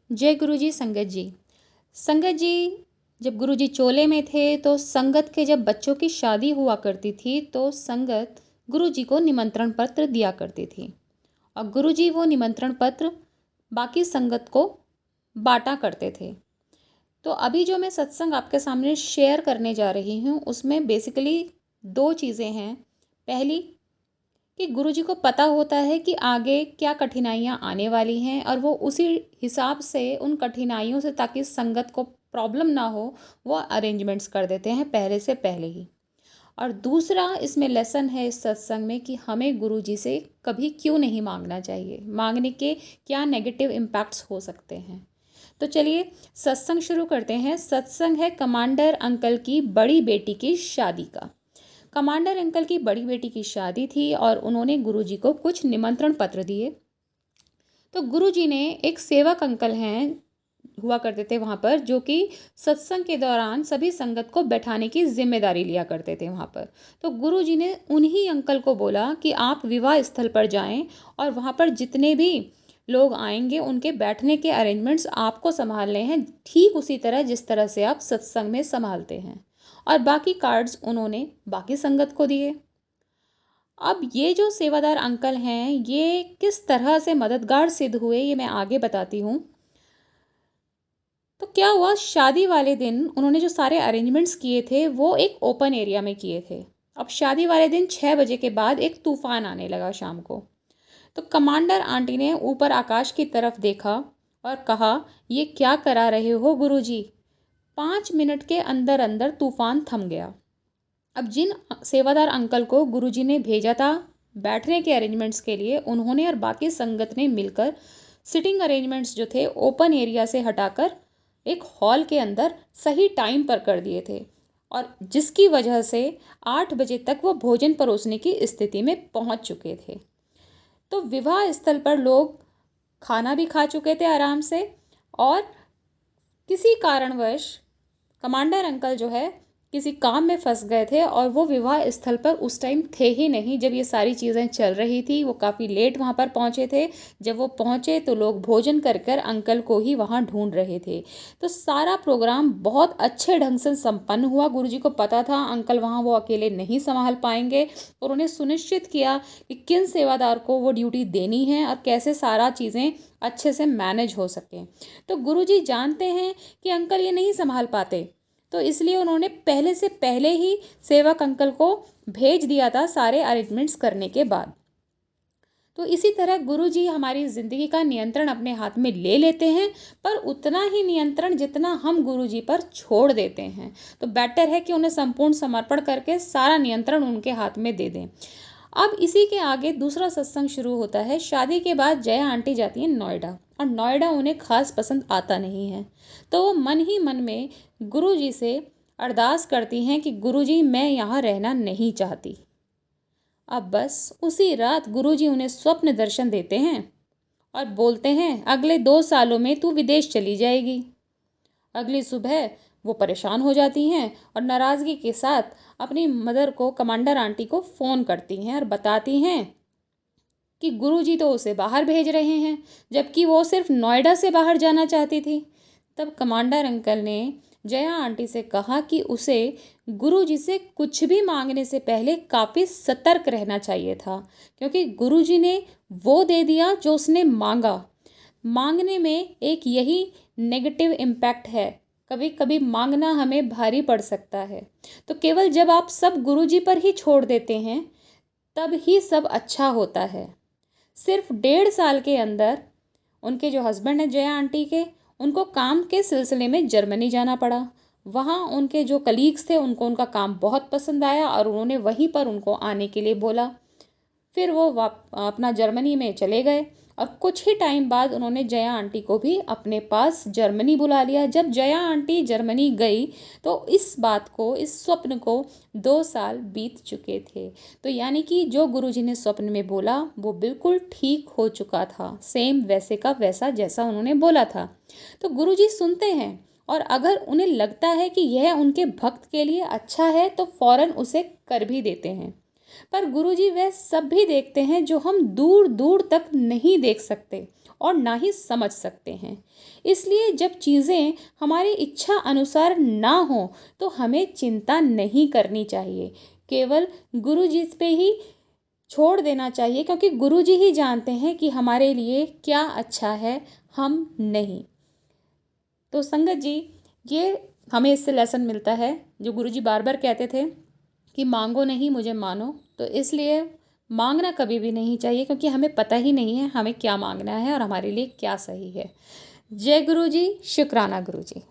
जय गुरुजी संगत जी। संगत जी, जब गुरुजी चोले में थे तो संगत के जब बच्चों की शादी हुआ करती थी तो संगत गुरुजी को निमंत्रण पत्र दिया करती थी और गुरुजी वो निमंत्रण पत्र बाकी संगत को बांटा करते थे। तो अभी जो मैं सत्संग आपके सामने शेयर करने जा रही हूँ उसमें बेसिकली दो चीज़ें हैं। पहली कि गुरुजी को पता होता है कि आगे क्या कठिनाइयाँ आने वाली हैं और वो उसी हिसाब से उन कठिनाइयों से, ताकि संगत को प्रॉब्लम ना हो, वो अरेंजमेंट्स कर देते हैं पहले से पहले ही। और दूसरा इसमें लेसन है इस सत्संग में कि हमें गुरुजी से कभी क्यों नहीं मांगना चाहिए, मांगने के क्या नेगेटिव इम्पैक्ट्स हो सकते हैं। तो चलिए सत्संग शुरू करते हैं। सत्संग है कमांडर अंकल की बड़ी बेटी की शादी का। कमांडर अंकल की बड़ी बेटी की शादी थी और उन्होंने गुरुजी को कुछ निमंत्रण पत्र दिए। तो गुरुजी ने, एक सेवक अंकल हैं हुआ करते थे वहाँ पर, जो कि सत्संग के दौरान सभी संगत को बैठाने की जिम्मेदारी लिया करते थे वहाँ पर। तो गुरुजी ने उन्हीं अंकल को बोला कि आप विवाह स्थल पर जाएं और वहाँ पर जितने भी लोग आएंगे उनके बैठने के अरेंजमेंट्स आपको संभालने हैं, ठीक उसी तरह जिस तरह से आप सत्संग में संभालते हैं। और बाकी कार्ड्स उन्होंने बाकी संगत को दिए। अब ये जो सेवादार अंकल हैं ये किस तरह से मददगार सिद्ध हुए ये मैं आगे बताती हूँ। तो क्या हुआ, शादी वाले दिन उन्होंने जो सारे अरेंजमेंट्स किए थे वो एक ओपन एरिया में किए थे। अब शादी वाले दिन 6 बजे के बाद एक तूफान आने लगा शाम को। तो कमांडर आंटी ने ऊपर आकाश की तरफ देखा और कहा, ये क्या करा रहे हो गुरुजी। 5 मिनट के अंदर अंदर तूफान थम गया। अब जिन सेवादार अंकल को गुरुजी ने भेजा था बैठने के अरेंजमेंट्स के लिए, उन्होंने और बाकी संगत ने मिलकर सिटिंग अरेंजमेंट्स जो थे ओपन एरिया से हटाकर एक हॉल के अंदर सही टाइम पर कर दिए थे, और जिसकी वजह से 8 बजे तक वो भोजन परोसने की स्थिति में पहुंच चुके थे। तो विवाह स्थल पर लोग खाना भी खा चुके थे आराम से, और किसी कारणवश कमांडर अंकल जो है किसी काम में फंस गए थे और वो विवाह स्थल पर उस टाइम थे ही नहीं जब ये सारी चीज़ें चल रही थी। वो काफ़ी लेट वहाँ पर पहुँचे थे। जब वो पहुँचे तो लोग भोजन कर कर अंकल को ही वहाँ ढूंढ रहे थे। तो सारा प्रोग्राम बहुत अच्छे ढंग से संपन्न हुआ। गुरुजी को पता था अंकल वहाँ वो अकेले नहीं संभाल पाएंगे, और उन्होंने सुनिश्चित किया कि किन सेवादार को वो ड्यूटी देनी है और कैसे सारा चीज़ें अच्छे से मैनेज हो सकें। तो गुरुजी जानते हैं कि अंकल ये नहीं संभाल पाते, तो इसलिए उन्होंने पहले से पहले ही सेवक अंकल को भेज दिया था सारे अरेंजमेंट्स करने के बाद। तो इसी तरह गुरुजी हमारी ज़िंदगी का नियंत्रण अपने हाथ में ले लेते हैं, पर उतना ही नियंत्रण जितना हम गुरुजी पर छोड़ देते हैं। तो बेटर है कि उन्हें संपूर्ण समर्पण करके सारा नियंत्रण उनके हाथ में दे दें। अब इसी के आगे दूसरा सत्संग शुरू होता है। शादी के बाद जया आंटी जाती हैं नोएडा, और नोएडा उन्हें खास पसंद आता नहीं है। तो वो मन ही मन में गुरुजी से अरदास करती हैं कि गुरुजी मैं यहाँ रहना नहीं चाहती। अब बस उसी रात गुरुजी उन्हें स्वप्न दर्शन देते हैं और बोलते हैं अगले 2 सालों में तू विदेश चली जाएगी। अगली सुबह वो परेशान हो जाती हैं और नाराज़गी के साथ अपनी मदर को, कमांडर आंटी को फ़ोन करती हैं और बताती हैं कि गुरुजी तो उसे बाहर भेज रहे हैं, जबकि वो सिर्फ नोएडा से बाहर जाना चाहती थी। तब कमांडर अंकल ने जया आंटी से कहा कि उसे गुरुजी से कुछ भी मांगने से पहले काफ़ी सतर्क रहना चाहिए था, क्योंकि गुरुजी ने वो दे दिया जो उसने मांगा। मांगने में एक यही नेगेटिव इम्पैक्ट है, कभी कभी मांगना हमें भारी पड़ सकता है। तो केवल जब आप सब गुरुजी पर ही छोड़ देते हैं तब ही सब अच्छा होता है। सिर्फ 1.5 साल के अंदर उनके जो हस्बैंड हैं जया आंटी के, उनको काम के सिलसिले में जर्मनी जाना पड़ा। वहाँ उनके जो कलीग्स थे उनको उनका काम बहुत पसंद आया और उन्होंने वहीं पर उनको आने के लिए बोला। फिर वो अपना जर्मनी में चले गए, और कुछ ही टाइम बाद उन्होंने जया आंटी को भी अपने पास जर्मनी बुला लिया। जब जया आंटी जर्मनी गई तो इस बात को, इस स्वप्न को 2 साल बीत चुके थे। तो यानी कि जो गुरुजी ने स्वप्न में बोला वो बिल्कुल ठीक हो चुका था, सेम वैसे का वैसा जैसा उन्होंने बोला था। तो गुरुजी सुनते हैं, और अगर उन्हें लगता है कि यह उनके भक्त के लिए अच्छा है तो फौरन उसे कर भी देते हैं। पर गुरुजी वह सब भी देखते हैं जो हम दूर दूर तक नहीं देख सकते, और ना ही समझ सकते हैं। इसलिए जब चीज़ें हमारी इच्छा अनुसार ना हो तो हमें चिंता नहीं करनी चाहिए, केवल गुरु जी पे ही छोड़ देना चाहिए, क्योंकि गुरु जी ही जानते हैं कि हमारे लिए क्या अच्छा है, हम नहीं। तो संगत जी, ये हमें इससे लेसन मिलता है, जो गुरु जी बार बार कहते थे कि मांगो नहीं मुझे मानो, तो इसलिए मांगना कभी भी नहीं चाहिए, क्योंकि हमें पता ही नहीं है हमें क्या मांगना है और हमारे लिए क्या सही है। जय गुरु जी, शुक्राना गुरु जी।